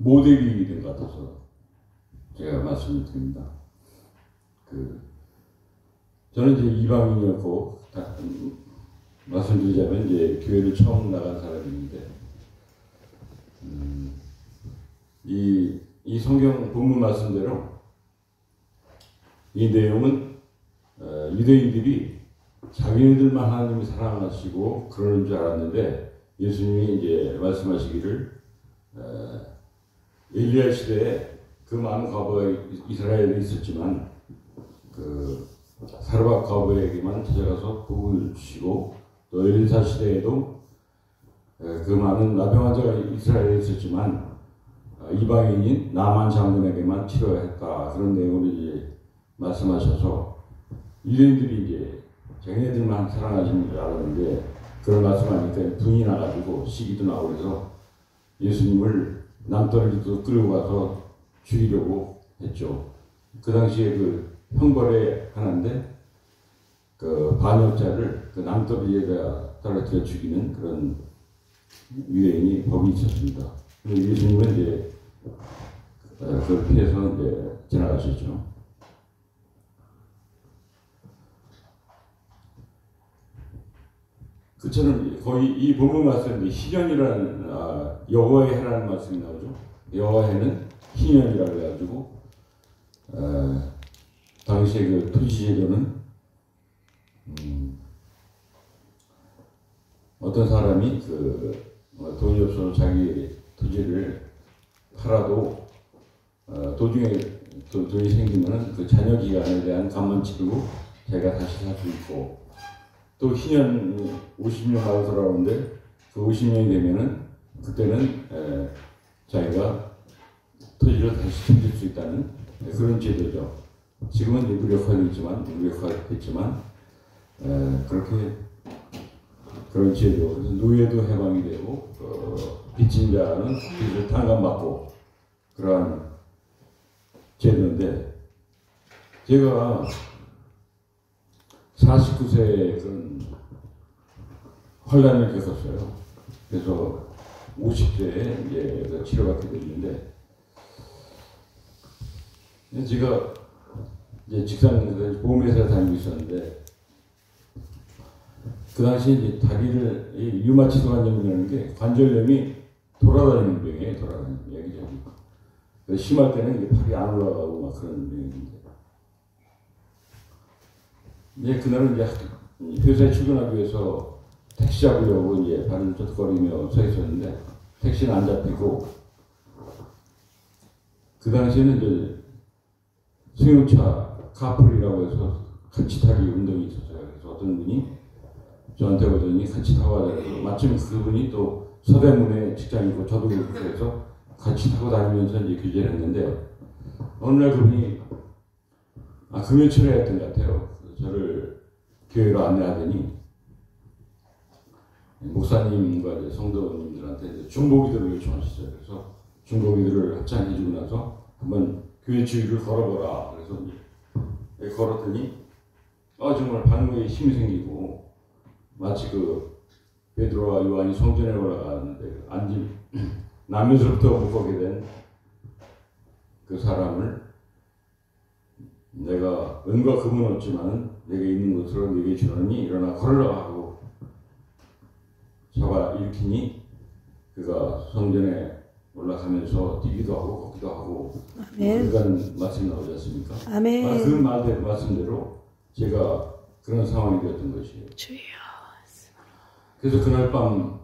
모델이 된 것 같아서 제가 말씀을 드립니다. 저는 이제 이방인이었고, 말씀드리자면 이제 교회를 처음 나간 사람인데, 이 성경 본문 말씀대로 이 내용은 유대인들이 자기네들만 하나님을 사랑하시고 그러는 줄 알았는데, 예수님이 이제 말씀하시기를 엘리야 시대에 그 많은 과부가 이스라엘에 있었지만 그 사르밧 과부에게만 찾아가서 복을 주시고, 또 엘리사 시대에도 그 많은 나병 환자가 이스라엘에 있었지만 이방인인 나만 장군에게만 치료했다, 그런 내용으로 이제 말씀하셔서 유대인들이 이제 자기네들만 사랑하시는 줄 알았는데, 그런 말씀하니까 분이 나가지고 시기도 나오고 해서 예수님을 남떨어지도 끌고 가서 죽이려고 했죠. 그 당시에 그 형벌의 하나인데, 그 반역자를 그 남떨어지에다 떨어뜨려 죽이는 그런 유대인이 법이 있었습니다. 예수님은 이제 그걸 피해서 이제 지나가셨죠. 그처럼 거의 이 본문 말씀에 희년이라는 여호와의 해라는 말씀이 나오죠. 여호와의 해는 희년이라고 해가지고 당시에 그 토지 제도는 어떤 사람이 그 돈이 없어서 자기 토지를 팔아도 도중에 돈이 생기면 그 자녀 기간에 대한 값만 치르고 자기가 다시 살 수 있고, 또 희년 50년 만에 돌아오는데 그 50년이 되면은 그때는 자기가 토지를 다시 챙길 수 있다는 그런 제도죠. 지금은 무력화됐지만 그렇게 그런 제도, 그래서 노예도 해방이 되고 빚진 자는 빚을 탕감받고 그러한 제도인데, 제가 49세에 그런 환란을 겪었어요. 그래서 50세에 이제 치료받게 됐는데, 제가 이제 직장 보험회사에 다니고 있었는데, 그 당시에 이제 다리를 류마티스 관절염이라는 게 관절염이 돌아다니는 병이에요. 돌아다니는 여기저기. 심할 때는 팔이 안 올라가고 막 그런 병인데, 이제 그날은 이제 회사에 출근하기 위해서 택시 잡으려고 이제 발을 쩌떡거리며 서 있었는데 택시는 안 잡히고, 그 당시에는 이제 승용차 카풀이라고 해서 같이 타기 운동이 있었어요. 그래서 어떤 분이 저한테 오더니 같이 타고 가자고, 마침 그분이 또 서대문에 직장이고 저도 그렇게 해서 같이 타고 다니면서 이제 교제를 했는데, 어느 날 그분이 금요일에 했던 것 같아요. 저를 교회로 안내하더니 목사님과 이제 성도님들한테 이제 중보기도를 요청하셨어요. 그래서 중보기도를 합창 해주고 나서 한번 교회 주위를 걸어보라. 그래서 이제 걸었더니 정말 발목에 힘이 생기고, 마치 그 베드로와 요한이 성전에 올라가는데 나면서부터 못 걷게 된 그 사람을 내가 은과 금은 없지만 내게 있는 것으로 내게 주노니 일어나 걸으라 하고 잡아 일으키니, 그가 성전에 올라가면서 뛰기도 하고 걷기도 하고, 그런 말씀이 나오지 않습니까? 아멘. 그 말씀대로 제가 그런 상황이 되었던 것이에요. 주여. 그래서 그날 밤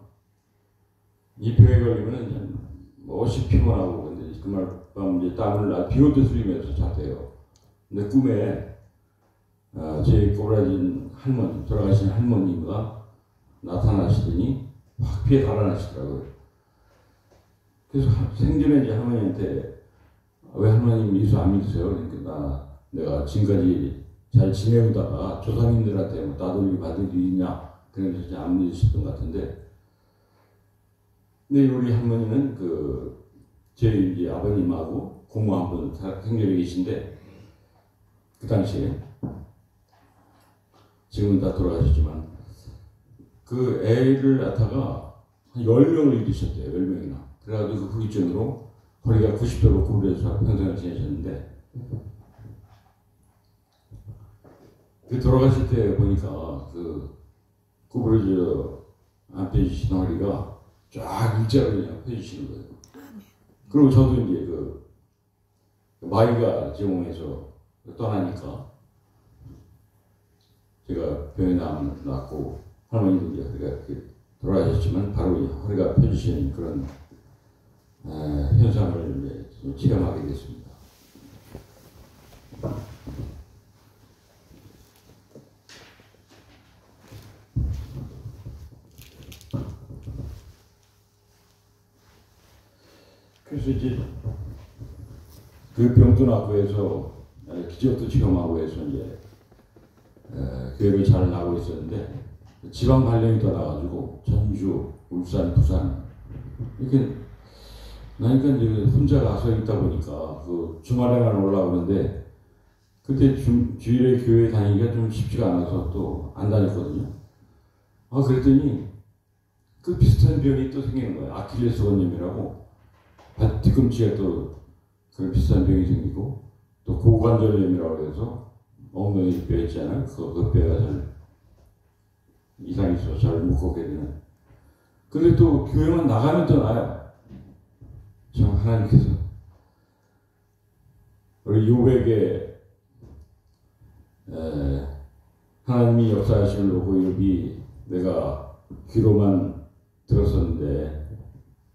이 병에 걸리면 멋이 피곤하고, 근데 그날 밤 이제 땀을 비오듯 흘리면서 잤대요. 근데 꿈에 제 꼬라진 할머니, 돌아가신 할머니가 나타나시더니 확 피해 달아나시더라고요. 그래서 생전에 이제 할머니한테 왜 할머님 예수 안 믿으세요? 그러니까 내가 지금까지 잘 지내오다가 조상님들한테 나돌림 받은 일이 있냐, 그러면서 이제 안 믿으셨던 것 같은데, 근데 우리 할머니는 제 이제 아버님하고 고모 한 분 생전에 계신데, 그 당시에 지금은 다 돌아가셨지만 그 애를 낳다가 한 10명을 잃으셨대요. 10명이나. 그래가지고 그 후유증으로 허리가 90도로 구부려서 평생을 지내셨는데, 그 돌아가실 때 보니까 그 구부러져 안 펴주시는 허리가 쫙 일자로 그냥 펴주시는 거예요. 그리고 저도 이제 그 마이가 제공해서 떠나니까 제가 병에 낳았고 할머니도 이제 허리가 돌아가셨지만 바로 허리가 펴주시는 그런 현상을 이제 체험하게 됐습니다. 그래서 이제 그 병도 낫고 해서 기적도 체험하고 해서 이제 교회를 잘 나가고 있었는데 지방 발령이 떠나가지고 전주, 울산, 부산 이렇게 나니까 이제 혼자 가서 있다 보니까 그 주말에만 올라오는데 그때 주일에 교회 다니기가 좀 쉽지가 않아서 또 안 다녔거든요. 그랬더니 그 비슷한 병이 또 생기는 거예요. 아킬레스 건염이라고 뒤꿈치에 또 그런 비슷한 병이 생기고 또 고관절염이라고 해서 엉덩이 뼈 있잖아요. 그 뼈가 잘 이상이 있어서 잘 못 걷게 되는. 근데 또 교회만 나가면 또 나아요. 참 하나님께서 우리 요백에 하나님이 역사하심을 보고 욥이 내가 귀로만 들었었는데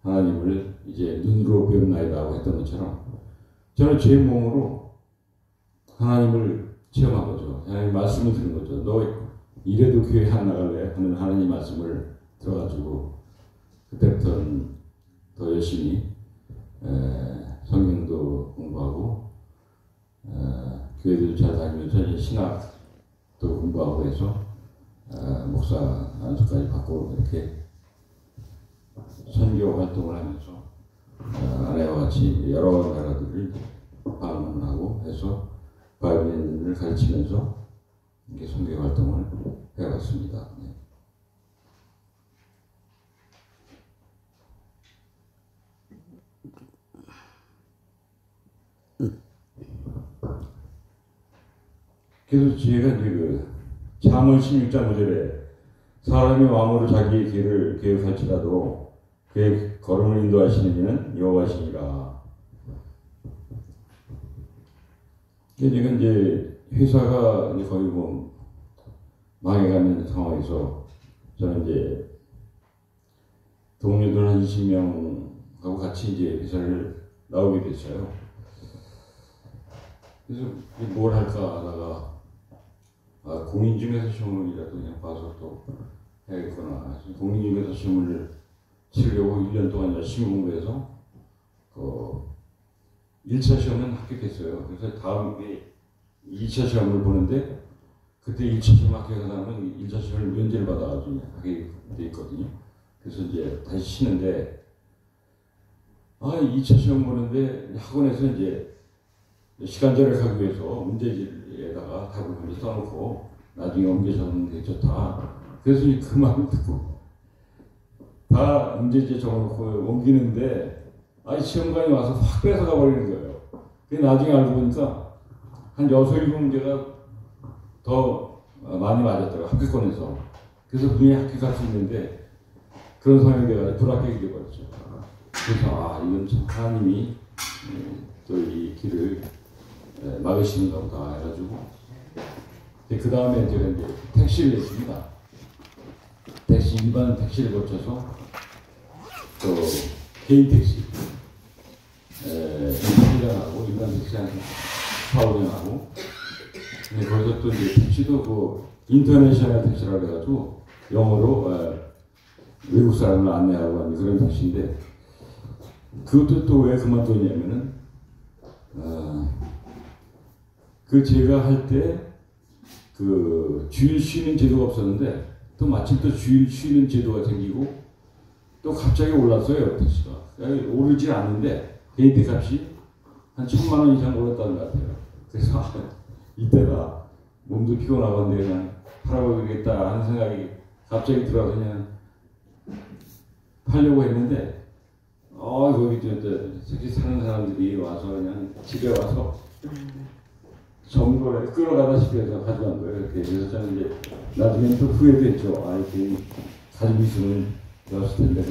하나님을 이제 눈으로 배웠나이다고 했던 것처럼 저는 제 몸으로 하나님을 체험한 거죠. 하나님 말씀을 들은 거죠. 너 이래도 교회 안 나갈래? 하는 하나님 말씀을 들어가지고 그때부터는 더 열심히 성경도 공부하고 교회도 잘 다니면서 이제 신학도 공부하고 해서 목사 안수까지 받고 이렇게 선교 활동을 하면서 아내와 같이 여러 나라들을 방문하고 해서 바이블을 가르치면서 이렇게 선교 활동을 해왔습니다. 네. 그래서 제가 이제 그 잠언 16장 5절에 사람이 왕으로 자기의 길을 계획할지라도 그의 걸음을 인도하시는 이는 여호와시니라. 제가 이제 회사가 이제 거의 뭐 망해가는 상황에서 저는 이제 동료들 한 20명하고 같이 이제 회사를 나오게 됐어요. 그래서 뭘 할까 하다가 공인중개사 시험이라도 그냥 봐서 또 해야겠구나. 공인중개사 시험을 치려고 1년 동안 열심히 공부해서 1차 시험은 합격했어요. 그래서 다음에 2차 시험을 보는데 그때 1차 시험 합격한 사람은 1차 시험을 면제를 받아가지고 하게 돼 있거든요. 그래서 이제 다시 치는데 2차 시험 보는데 학원에서 이제 시간 절약하기 위해서 문제지에다가 답을 먼저 써놓고 나중에 옮겨 적는 게 좋다. 그래서 그 마음을 듣고 다 문제지에 적어놓고 옮기는데 시험관이 와서 확 뺏어가 버리는 거예요. 나중에 알고 보니까 한 6, 7문제가 더 많이 맞았더라고요. 합격권에서. 그래서 분명히 합격할 수 있는데 그런 상황이 돼가지고 불합격이 돼버렸죠. 그래서 이건 참 하나님이 또 이 길을 막으시는가 보다 해가지고 그 다음에 제가 이제 택시를 냈습니다. 일반 택시를 거쳐서 또 개인 택시 인터넷하고 일반 택시 한 4, 5년 하고 거기서 또 이제 택시도 그 인터내셔널 택시라고 해가지고 영어로 외국 사람을 안내하고 하는 그런 택시인데 그것도 또 왜 그만뒀냐면은 제가 할 때 그 주일 쉬는 제도가 없었는데 또 마침 또 주일 쉬는 제도가 생기고 또 갑자기 올랐어요. 택시가 오르지 않는데 개인 택값이 한 1,000만 원 이상 올랐다는 것 같아요. 그래서 이때가 몸도 피곤하고 그냥 팔아보겠다 하는 생각이 갑자기 들어서 그냥 팔려고 했는데 거기 이제 특히 사는 사람들이 와서 그냥 집에 와서 점거를 끌어가다시피 해서 가져간 거예요. 이렇게. 그래서 저는 이제 나중에 또 후회도 했죠. 아, 이렇게 가지고 있으면 좋았을 텐데.